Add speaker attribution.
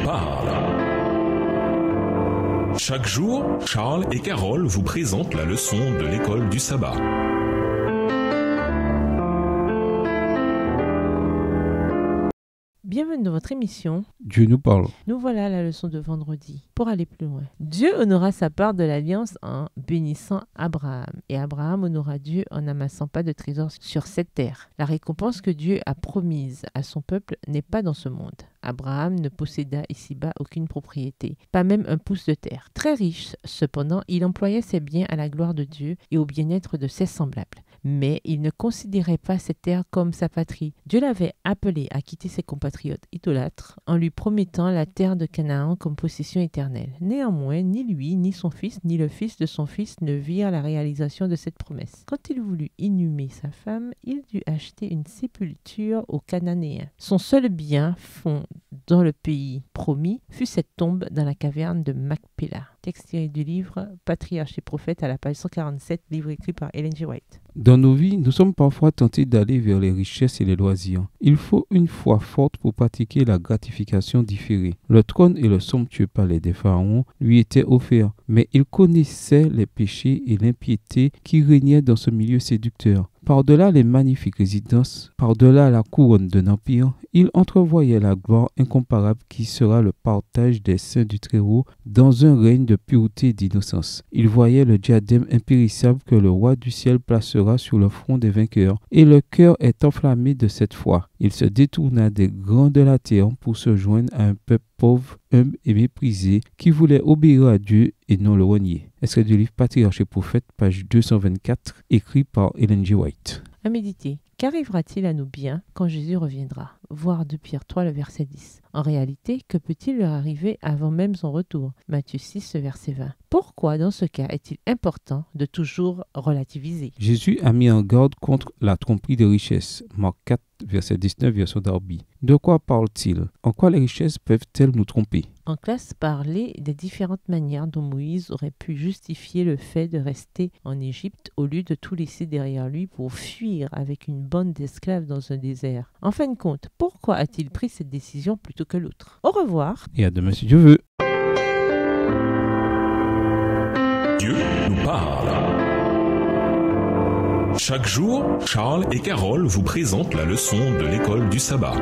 Speaker 1: nous parle. Chaque jour, Charles et Carole vous présentent la leçon de l'école du sabbat.
Speaker 2: Bienvenue dans votre émission.
Speaker 3: Dieu nous parle.
Speaker 2: Nous voilà à la leçon de vendredi. Pour aller plus loin, Dieu honora sa part de l'alliance en bénissant Abraham. Et Abraham honora Dieu en n'amassant pas de trésors sur cette terre. La récompense que Dieu a promise à son peuple n'est pas dans ce monde. Abraham ne posséda ici-bas aucune propriété, pas même un pouce de terre. Très riche, cependant, il employait ses biens à la gloire de Dieu et au bien-être de ses semblables. Mais il ne considérait pas cette terre comme sa patrie. Dieu l'avait appelé à quitter ses compatriotes idolâtres en lui promettant la terre de Canaan comme possession éternelle. Néanmoins, ni lui, ni son fils, ni le fils de son fils ne virent la réalisation de cette promesse. Quand il voulut inhumer sa femme, il dut acheter une sépulture aux Cananéens. Son seul bien fond dans le pays promis fut cette tombe dans la caverne de Macpéla. Texte tiré du livre Patriarches et prophètes à la page 147, livre écrit par Ellen G. White.
Speaker 3: Dans nos vies, nous sommes parfois tentés d'aller vers les richesses et les loisirs. Il faut une foi forte pour pratiquer la gratification différée. Le trône et le somptueux palais des pharaons lui étaient offerts, mais il connaissait les péchés et l'impiété qui régnaient dans ce milieu séducteur. Par-delà les magnifiques résidences, par-delà la couronne d'un empire, il entrevoyait la gloire incomparable qui sera le partage des saints du Très-Haut dans un règne de pureté et d'innocence. Il voyait le diadème impérissable que le roi du ciel placera sur le front des vainqueurs, et le cœur est enflammé de cette foi. Il se détourna des grands de la terre pour se joindre à un peuple pauvre, humble et méprisé qui voulait obéir à Dieu et non le renier. Extrait du livre Patriarches et prophètes, page 224, écrit par Ellen G. White.
Speaker 2: À méditer. Qu'arrivera-t-il à nos biens quand Jésus reviendra? Voir 2 Pierre 3, le verset 10. En réalité, que peut-il leur arriver avant même son retour? Matthieu 6, verset 20. Pourquoi, dans ce cas, est-il important de toujours relativiser?
Speaker 3: Jésus a mis en garde contre la tromperie des richesses. Marc 4, verset 19, version Darby. De quoi parle-t-il? En quoi les richesses peuvent-elles nous tromper?
Speaker 2: En classe, parler des différentes manières dont Moïse aurait pu justifier le fait de rester en Égypte au lieu de tout laisser derrière lui pour fuir avec une bande d'esclaves dans un désert. En fin de compte, pourquoi a-t-il pris cette décision plutôt que l'autre? Au revoir.
Speaker 3: Et à demain si Dieu veut.
Speaker 1: Dieu nous parle. Chaque jour, Charles et Carole vous présentent la leçon de l'école du sabbat.